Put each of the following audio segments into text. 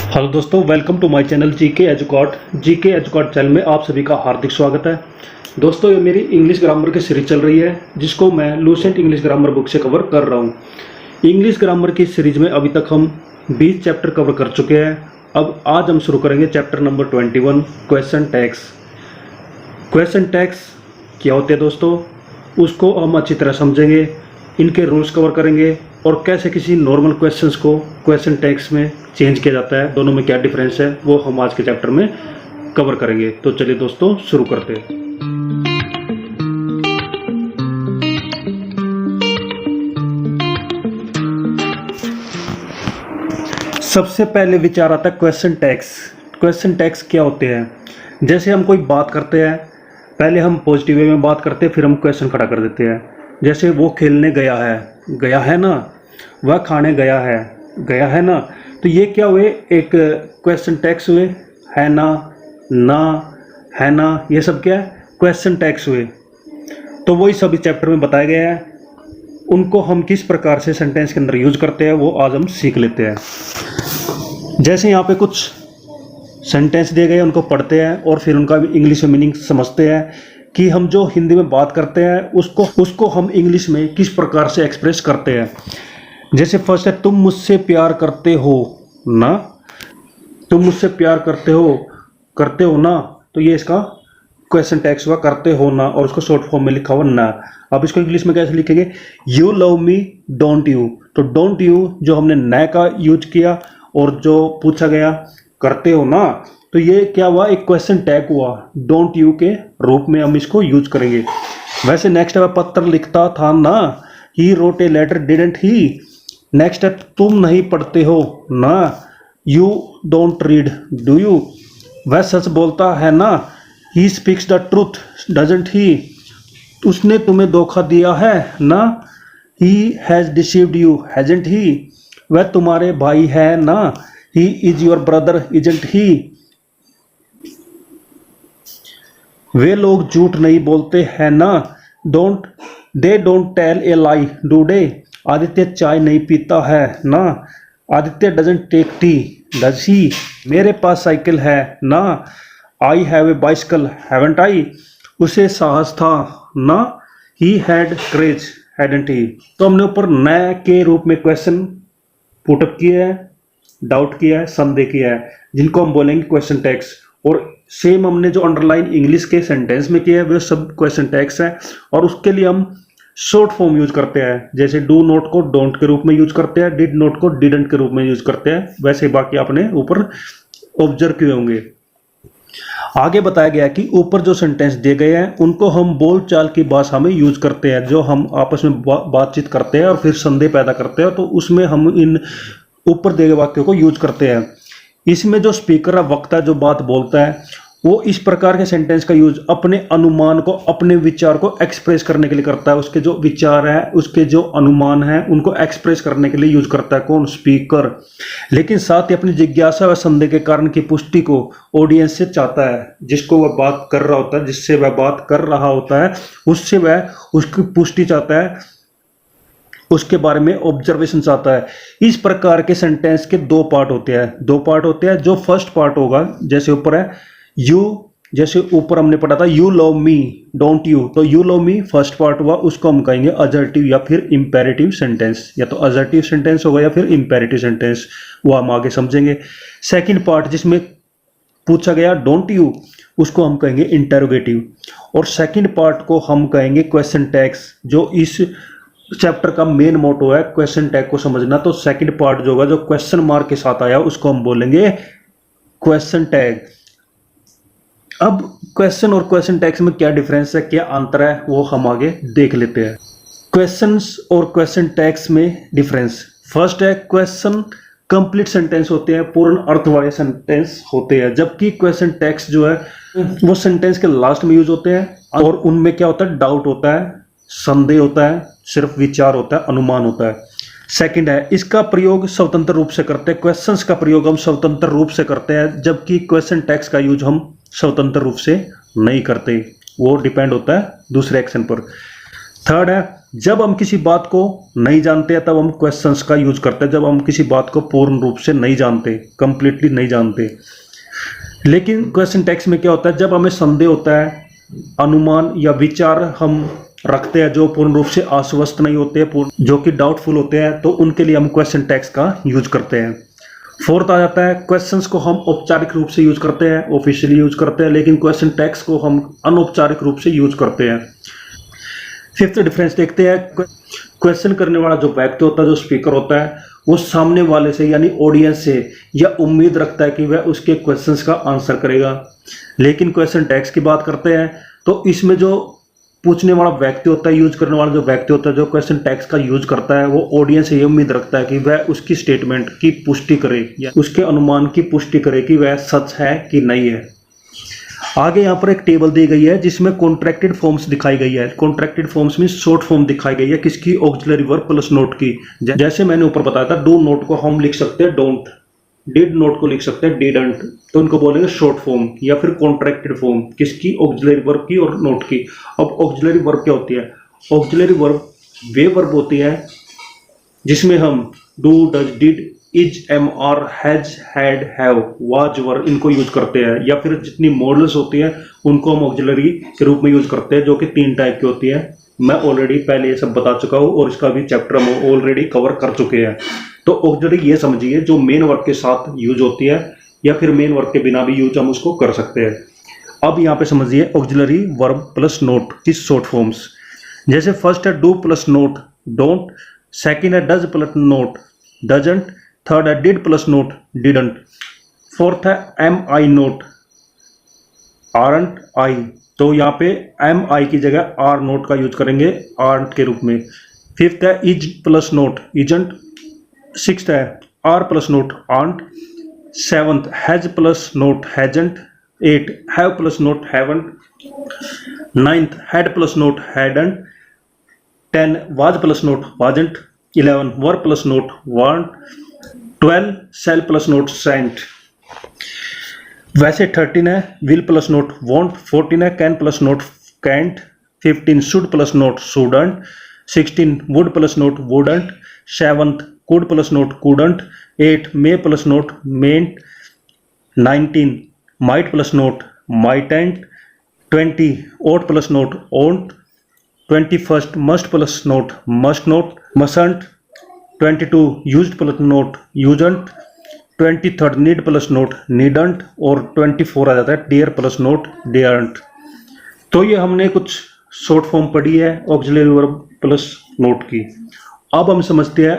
Hello दोस्तों, welcome to my channel GK एजुकॉट channel में आप सभी का हार्दिक स्वागत है। दोस्तों, ये मेरी इंग्लिश ग्रामर की सीरीज चल रही है जिसको मैं लूसेंट इंग्लिश ग्रामर बुक से कवर कर रहा हूँ। इंग्लिश ग्रामर की सीरीज में अभी तक हम 20 चैप्टर कवर कर चुके हैं। अब आज हम शुरू करेंगे chapter number 21, question tags. Question tags क्या होते हैं दोस्तों, उसको हम अच्छी तरह समझेंगे, इनके रूल्स कवर करेंगे और कैसे किसी नॉर्मल क्वेश्चंस को क्वेश्चन टैग्स में चेंज किया जाता है, दोनों में क्या डिफरेंस है, वो हम आज के चैप्टर में कवर करेंगे। तो चलिए दोस्तों शुरू करते हैं। सबसे पहले विचार आता है क्वेश्चन टैग्स। क्वेश्चन टैग्स क्या होते हैं? जैसे हम कोई बात करते हैं, पहले हम पॉजिटिव वे में बात करते हैं, फिर हम क्वेश्चन खड़ा कर देते हैं। जैसे वो खेलने गया है ना, वह खाने गया है ना, तो ये क्या हुए? एक क्वेश्चन टैग्स हुए, है ना, है ना, ये सब क्या है? क्वेश्चन टैग्स हुए। तो वही सभी चैप्टर में बताया गया है, उनको हम किस प्रकार से सेंटेंस के अंदर यूज करते हैं वो आज हम सीख लेते हैं। जैसे यहाँ पे कुछ सेंटेंस दिए गए, उनको पढ़ते हैं और फिर उनका इंग्लिश में मीनिंग समझते हैं कि हम जो हिंदी में बात करते हैं उसको हम इंग्लिश में किस प्रकार से एक्सप्रेस करते हैं। जैसे फर्स्ट है, तुम मुझसे प्यार करते हो ना, तुम मुझसे प्यार करते हो ना, तो ये इसका क्वेश्चन टैग्स हुआ, करते हो ना, और उसको शॉर्ट फॉर्म में लिखा हुआ ना। अब इसको इंग्लिश में कैसे लिखेंगे? You love me don't you, तो डोंट यू जो हमने न का यूज किया और जो पूछा गया करते हो ना, तो ये क्या हुआ? एक क्वेश्चन टैग हुआ, डोंट यू के रूप में हम इसको यूज करेंगे। वैसे नेक्स्ट है, पत्र लिखता था ना, he wrote a letter didn't he. Next है, तुम नहीं पढ़ते हो ना, you don't read do you. वह सच बोलता है ना, he speaks the truth doesn't he. उसने तुम्हें धोखा दिया है ना, he has deceived you hasn't he. वह तुम्हारे भाई है ना, he is your brother isn't he. वे लोग झूठ नहीं बोलते हैं ना, they don't tell a lie do दे। आदित्य चाय नहीं पीता है ना, Aditya doesn't take tea does he. मेरे पास साइकिल है ना, I have a bicycle haven't I. उसे साहस था ना, ही हैड करेज हैडंट ही। तो हमने ऊपर न के रूप में क्वेश्चन पुटअप किया है, डाउट किया है, संदेह किया है, जिनको हम बोलेंगे क्वेश्चन टैग्स। और सेम हमने जो अंडरलाइन इंग्लिश के सेंटेंस में किया है वो सब क्वेश्चन टैग्स है, और उसके लिए हम शॉर्ट फॉर्म यूज करते हैं। जैसे डू नॉट को डोंट के रूप में यूज करते हैं, डिड नॉट को डिडंट के रूप में यूज करते हैं। वैसे बाकी आपने ऊपर ऑब्जर्व किए होंगे। आगे बताया गया कि ऊपर जो सेंटेंस दिए गए हैं उनको हम बोलचाल की भाषा में यूज करते हैं। जो हम आपस में बातचीत करते हैं और फिर संदेह पैदा करते हैं, तो उसमें हम इन ऊपर दिए गए वाक्यों को यूज करते हैं। इसमें जो स्पीकर है, वक्ता जो बात बोलता है, वो इस प्रकार के सेंटेंस का यूज अपने अनुमान को, अपने विचार को एक्सप्रेस करने के लिए करता है। उसके जो विचार है, उसके जो अनुमान है, उनको एक्सप्रेस करने के लिए यूज करता है। कौन? स्पीकर। लेकिन साथ ही अपनी जिज्ञासा व संदेह के कारण की पुष्टि को ऑडियंस से चाहता है। जिसको वह बात कर रहा होता है, जिससे वह बात कर रहा होता है, उससे वह उसकी पुष्टि चाहता है, उसके बारे में ऑब्जर्वेशन चाहता है। इस प्रकार के सेंटेंस के दो पार्ट होते हैं। जो फर्स्ट पार्ट होगा, जैसे ऊपर है यू, जैसे ऊपर हमने पढ़ा था you love me don't you, तो you love me first part हुआ, उसको हम कहेंगे अजर्टिव या फिर इंपेरेटिव सेंटेंस। या तो अजर्टिव सेंटेंस होगा या फिर इंपेरेटिव सेंटेंस, वो हम आगे समझेंगे। सेकंड पार्ट जिसमें पूछा गया डोंट यू, उसको हम कहेंगे इंटेरोगेटिव। और सेकंड पार्ट को हम कहेंगे क्वेश्चन टैग्स, जो इस चैप्टर का मेन मोटो है क्वेश्चन टैग को समझना। तो सेकंड पार्ट जो होगा, जो क्वेश्चन मार्क के साथ आया, उसको हम बोलेंगे क्वेश्चन टैग। अब क्वेश्चन और क्वेश्चन टैग्स में क्या डिफरेंस है, क्या अंतर है, वो हम आगे देख लेते हैं। क्वेश्चंस और क्वेश्चन टैग्स में डिफरेंस। फर्स्ट है, क्वेश्चन कंप्लीट सेंटेंस होते हैं, पूर्ण अर्थ वाले सेंटेंस होते हैं, जबकि क्वेश्चन टैग्स जो है वो सेंटेंस के लास्ट में यूज होते हैं और उनमें क्या होता है? डाउट होता है, संदेह होता है, सिर्फ विचार होता है, अनुमान होता है। सेकंड है, इसका प्रयोग स्वतंत्र रूप से करते हैं। क्वेश्चंस का प्रयोग हम स्वतंत्र रूप से करते हैं, जबकि क्वेश्चन टैग्स का यूज हम स्वतंत्र रूप से नहीं करते, वो डिपेंड होता है दूसरे एक्शन पर। थर्ड है, जब हम किसी बात को नहीं जानते हैं तब हम क्वेश्चंस का यूज करते हैं, जब हम किसी बात को पूर्ण रूप से नहीं जानते, कंप्लीटली नहीं जानते। लेकिन क्वेश्चन टेक्स्ट में क्या होता है, जब हमें संदेह होता है, अनुमान या विचार हम रखते हैं जो पूर्ण रूप से आश्वस्त नहीं होते हैं, जो कि डाउटफुल होते हैं, तो उनके लिए हम क्वेश्चन टेक्स्ट का यूज करते हैं। फोर्थ आ जाता है, क्वेश्चंस को हम औपचारिक रूप से यूज करते हैं, ऑफिशियली यूज करते हैं, लेकिन क्वेश्चन टेक्स्ट को हम अनौपचारिक रूप से यूज करते हैं। फिफ्थ डिफरेंस देखते हैं, क्वेश्चन करने वाला जो व्यक्ति होता है, जो स्पीकर होता है, वो सामने वाले से यानी ऑडियंस से यह उम्मीद रखता है कि वह उसके क्वेश्चंस का आंसर करेगा। लेकिन क्वेश्चन टेक्स्ट की बात करते हैं तो इसमें जो पूछने वाला व्यक्ति होता है, यूज करने वाला जो व्यक्ति होता है, जो क्वेश्चन टेक्स्ट का यूज करता है, वो ऑडियंस से ये उम्मीद रखता है कि वह उसकी स्टेटमेंट की पुष्टि करे या उसके अनुमान की पुष्टि करे कि वह सच है कि नहीं है। आगे यहाँ पर एक टेबल दी गई है जिसमें कॉन्ट्रैक्टेड फॉर्म्स दिखाई गई है। कॉन्ट्रैक्टेड फॉर्म्स में शॉर्ट फॉर्म दिखाई गई है किसकी, ऑक्सिलरी वर्ब प्लस नोट की। जैसे मैंने ऊपर बताया था, डू नोट को हम लिख सकते हैं डोंट, डिड नोट को लिख सकते हैं डिडंट, तो उनको बोलेंगे शॉर्ट फॉर्म या फिर कॉन्ट्रैक्टेड फॉर्म किसकी, ऑक्सिलरी वर्ब की और नोट की। अब ऑक्सिलरी वर्ब क्या होती है, ऑक्सिलरी वर्ब वे वर्ब होती है जिसमें हम do, does, did, is, am, are, has, had, have, was, were इनको यूज करते हैं, या फिर जितनी मॉडल्स होती हैं उनको हम ऑक्सिलरी के रूप में यूज करते हैं, जो कि 3 टाइप की होती है। मैं ऑलरेडी पहले ये सब बता चुका हूँ और इसका भी चैप्टर हम ऑलरेडी कवर कर चुके हैं। तो ऑक्सिलरी ये समझिए जो मेन वर्ब के साथ यूज होती है या फिर मेन वर्ब के बिना भी यूज हम उसको कर सकते हैं। अब यहाँ पे समझिए ऑक्सिलरी वर्ब प्लस नोट की शॉर्ट फॉर्म्स। जैसे फर्स्ट है do plus not don't, second है does plus not doesn't, third है did plus not didn't, fourth है am I not aren't I. तो यहाँ पे एम आई की जगह आर नोट का यूज करेंगे आरंट के रूप में। फिफ्थ है is plus not isn't, sixth है are plus not aren't, seventh has plus not hasn't, 8 have plus not haven't, 9th had plus not hadn't, 10 was plus not wasn't, 11 were plus not weren't, 12 shall plus not shan't. वैसे 13 है will plus not won't, 14 है can plus not can't, 15 should plus not shouldn't, 16 would plus not wouldn't, 7th could plus not couldn't, 8 may plus not mayn't, 19 might plus not mightn't, 20 ought plus not oughtn't, 21 must plus not must not mustn't, 22 used plus not usedn't, 23 need plus not needn't और 24 आ जाता है dear plus note डियरंट। तो ये हमने कुछ short form पढ़ी है auxiliary verb plus not की। अब हम समझते हैं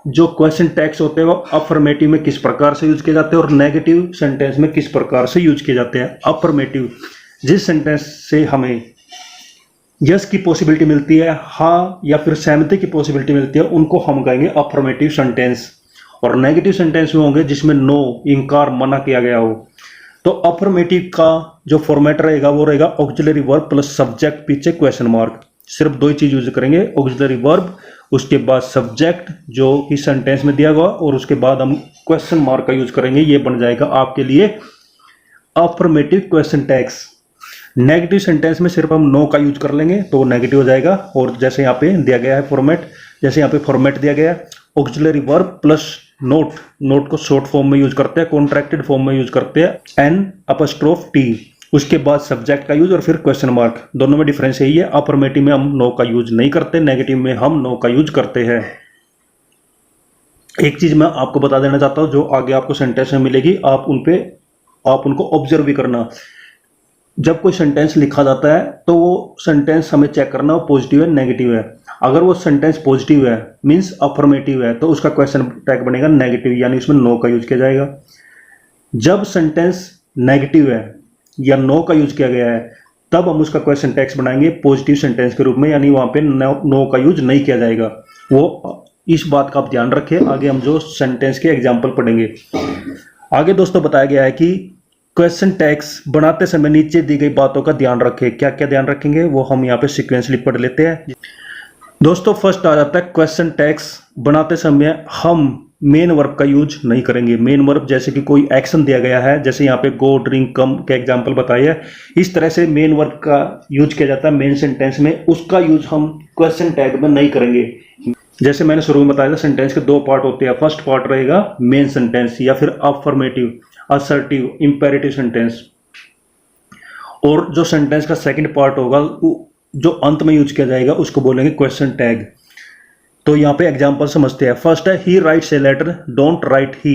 जो क्वेश्चन टैग्स होते हैं वो अफर्मेटिव में किस प्रकार से यूज किए जाते हैं और नेगेटिव सेंटेंस में किस प्रकार से यूज किए जाते हैं। अफर्मेटिव जिस सेंटेंस से हमें यस की पॉसिबिलिटी मिलती है, हाँ या फिर सहमति की पॉसिबिलिटी मिलती है, उनको हम कहेंगे अफर्मेटिव सेंटेंस। और नेगेटिव सेंटेंस में होंगे जिसमें नो, इनकार, मना किया गया हो। तो अफर्मेटिव का जो फॉर्मेट रहेगा वो रहेगा ऑक्सिलरी वर्ब प्लस सब्जेक्ट पीछे क्वेश्चन मार्क। सिर्फ 2 ही चीज यूज करेंगे, ऑक्सिलरी वर्ब उसके बाद सब्जेक्ट जो कि सेंटेंस में दिया गया और उसके बाद हम क्वेश्चन मार्क का यूज करेंगे। ये बन जाएगा आपके लिए affirmative question tags. Negative sentence में सिर्फ हम नो का यूज कर लेंगे तो नेगेटिव हो जाएगा। और जैसे यहाँ पे दिया गया है फॉर्मेट, जैसे यहाँ पे फॉर्मेट दिया गया है auxiliary verb plus note, note को शॉर्ट फॉर्म में यूज करते हैं, कॉन्ट्रैक्टेड फॉर्म में यूज करते हैं एन अपस्ट्रोफ टी, उसके बाद सब्जेक्ट का यूज और फिर क्वेश्चन मार्क। दोनों में डिफरेंस यही है, अफर्मेटिव में हम नो का यूज नहीं करते, नेगेटिव में हम नो का यूज करते हैं। एक चीज मैं आपको बता देना चाहता हूं जो आगे आपको सेंटेंस में मिलेगी, आप उनको ऑब्जर्व भी करना। जब कोई सेंटेंस लिखा जाता है तो वो सेंटेंस हमें चेक करना वो पॉजिटिव है नेगेटिव है। अगर वो सेंटेंस पॉजिटिव है मींस अफर्मेटिव है तो उसका क्वेश्चन टैग बनेगा नेगेटिव, यानी उसमें नो का यूज किया जाएगा। जब सेंटेंस नेगेटिव है या नो का यूज किया गया है तब हम उसका क्वेश्चन टैग्स बनाएंगे पॉजिटिव सेंटेंस के रूप में, यानी वहां पे नो का यूज नहीं किया जाएगा। वो इस बात का आप ध्यान रखें, आगे हम जो सेंटेंस के एग्जाम्पल पढ़ेंगे। आगे दोस्तों बताया गया है कि क्वेश्चन टैग्स बनाते समय नीचे दी गई बातों का ध्यान रखें। क्या क्या ध्यान रखेंगे वो हम यहाँ पे सीक्वेंसली पढ़ लेते हैं। दोस्तों फर्स्ट आ जाता है क्वेश्चन टैग्स बनाते समय हम मेन वर्ब का यूज नहीं करेंगे। मेन वर्ब जैसे कि कोई एक्शन दिया गया है, जैसे यहाँ पे गो, ड्रिंक, कम के एग्जाम्पल बताए हैं, इस तरह से मेन वर्ब का यूज किया जाता है मेन सेंटेंस में, उसका यूज हम क्वेश्चन टैग में नहीं करेंगे। जैसे मैंने शुरू में बताया था, सेंटेंस के दो पार्ट होते हैं। फर्स्ट पार्ट रहेगा मेन सेंटेंस या फिर अफर्मेटिव, असर्टिव, इंपेरेटिव सेंटेंस, और जो सेंटेंस का सेकंड पार्ट होगा जो अंत में यूज किया जाएगा उसको बोलेंगे क्वेश्चन टैग। तो यहाँ पे एग्जांपल समझते हैं। फर्स्ट है he writes a letter, don't write he.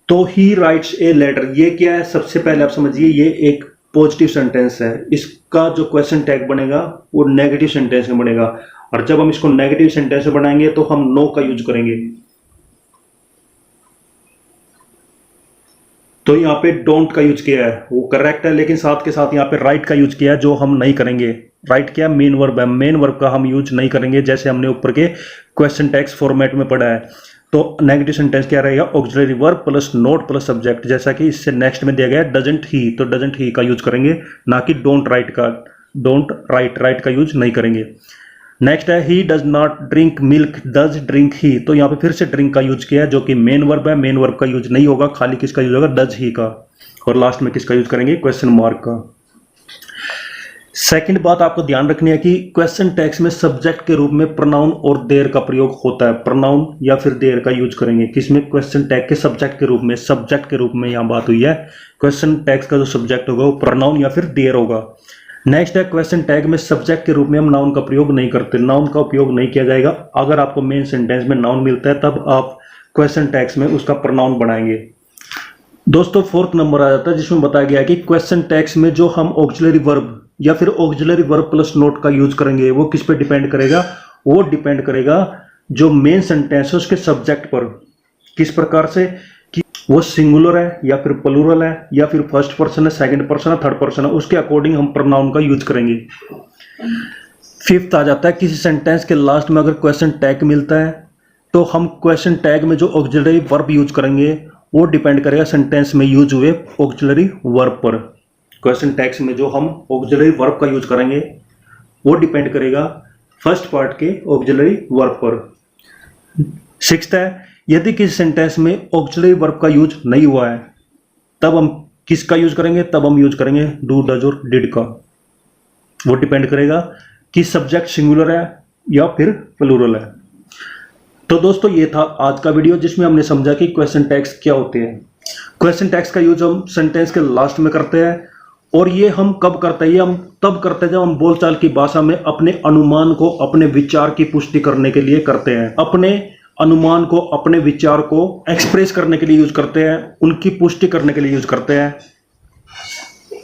तो ही राइट्स ए लेटर, ये क्या है? सबसे पहले आप समझिए ये एक पॉजिटिव सेंटेंस है, इसका जो क्वेश्चन टैग बनेगा वो नेगेटिव सेंटेंस में बनेगा, और जब हम इसको नेगेटिव सेंटेंस में बनाएंगे तो हम नो का यूज करेंगे। तो यहाँ पे डोंट का यूज किया है वो करेक्ट है, लेकिन साथ के साथ यहाँ पे राइट का यूज किया है जो हम नहीं करेंगे। राइट क्या? मेन वर्ब है, मेन वर्ब का हम यूज नहीं करेंगे, जैसे हमने ऊपर के क्वेश्चन टैग्स फॉर्मेट में पढ़ा है। तो नेगेटिव सेंटेंस क्या रहेगा? Auxiliary verb plus note plus subject, जैसा कि इससे नेक्स्ट में दिया गया है डजंट ही, तो डजंट ही का यूज करेंगे, ना कि डोंट राइट का। डोंट राइट का यूज नहीं करेंगे। नेक्स्ट है he does not drink milk, does drink he. तो यहाँ पे फिर से ड्रिंक का यूज किया है जो कि मेन वर्ब है, मेन वर्ब का यूज नहीं होगा, खाली किसका यूज होगा? डज ही का। और लास्ट में किसका यूज करेंगे? क्वेश्चन मार्क का। सेकंड बात आपको ध्यान रखनी है कि क्वेश्चन टैग्स में सब्जेक्ट के रूप में प्रोनाउन और देयर का प्रयोग होता है। प्रोनाउन या फिर देयर का यूज करेंगे किसमें? क्वेश्चन टैग के सब्जेक्ट के रूप में। सब्जेक्ट के रूप में यहाँ बात हुई है, क्वेश्चन टैग्स का जो सब्जेक्ट होगा वो प्रोनाउन या फिर देयर होगा। नेक्स्ट है क्वेश्चन टैग में सब्जेक्ट के रूप में हम नाउन का प्रयोग नहीं करते, नाउन का उपयोग नहीं किया जाएगा। अगर आपको मेन सेंटेंस में नाउन मिलता है तब आप क्वेश्चन टैग्स में उसका प्रोनाउन बनाएंगे। दोस्तों फोर्थ नंबर आ जाता है जिसमें बताया गया है कि क्वेश्चन टैग्स में जो हम ऑक्सिलरी वर्ब या फिर ऑक्सिलरी वर्ब प्लस नोट का यूज करेंगे वो किस पे डिपेंड करेगा? वो डिपेंड करेगा जो मेन सेंटेंस है उसके सब्जेक्ट पर। किस प्रकार से? कि वो सिंगुलर है या फिर प्लूरल है या फिर फर्स्ट पर्सन है, सेकंड पर्सन है, थर्ड पर्सन है, उसके अकॉर्डिंग हम प्रोनाउन का यूज करेंगे। फिफ्थ आ जाता है किसी सेंटेंस के लास्ट में अगर क्वेश्चन टैग मिलता है तो हम क्वेश्चन टैग में जो ऑक्सिलरी वर्ब यूज करेंगे वो डिपेंड करेगा सेंटेंस में यूज हुए ऑक्सिलरी वर्ब पर। क्वेश्चन टैग्स में जो हम ऑक्सिलरी वर्ब का यूज करेंगे वो डिपेंड करेगा फर्स्ट पार्ट के ऑक्सिलरी वर्ब पर। सिक्स्थ है यदि किसी सेंटेंस में ऑक्सिलरी वर्ब का यूज नहीं हुआ है तब हम किसका यूज करेंगे? तब हम यूज करेंगे डू, डज और डिड का। वो डिपेंड करेगा कि सब्जेक्ट सिंगुलर है या फिर प्लूरल है। तो दोस्तों ये था आज का वीडियो जिसमें हमने समझा कि क्वेश्चन टैग्स क्या होते हैं। क्वेश्चन टैग्स का यूज हम सेंटेंस के लास्ट में करते हैं, और ये हम कब करते हैं? ये हम तब करते हैं जब हम बोलचाल की भाषा में अपने अनुमान को, अपने विचार की पुष्टि करने के लिए करते हैं। अपने अनुमान को, अपने विचार को एक्सप्रेस करने के लिए यूज करते हैं, उनकी पुष्टि करने के लिए यूज करते हैं।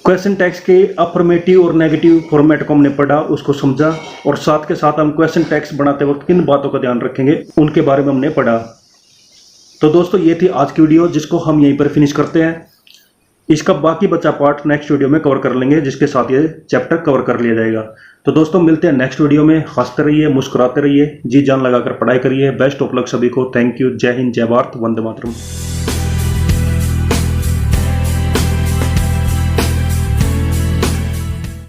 क्वेश्चन टैग्स के अफर्मेटिव और नेगेटिव फॉर्मेट को हमने पढ़ा, उसको समझा, और साथ के साथ हम क्वेश्चन टैग्स बनाते वक्त किन बातों का ध्यान रखेंगे उनके बारे में हमने पढ़ा। तो दोस्तों ये थी आज की वीडियो जिसको हम यहीं पर फिनिश करते हैं। इसका बाकी बचा पार्ट नेक्स्ट वीडियो में कवर कर लेंगे, जिसके साथ ये चैप्टर कवर कर लिया जाएगा। तो दोस्तों मिलते हैं नेक्स्ट वीडियो में। हंसते रहिए, मुस्कुराते रहिए, जी जान लगाकर पढ़ाई करिए। बेस्ट ऑफ लक सभी को। Thank you. जय हिंद, जय भारत, वंदे मातरम।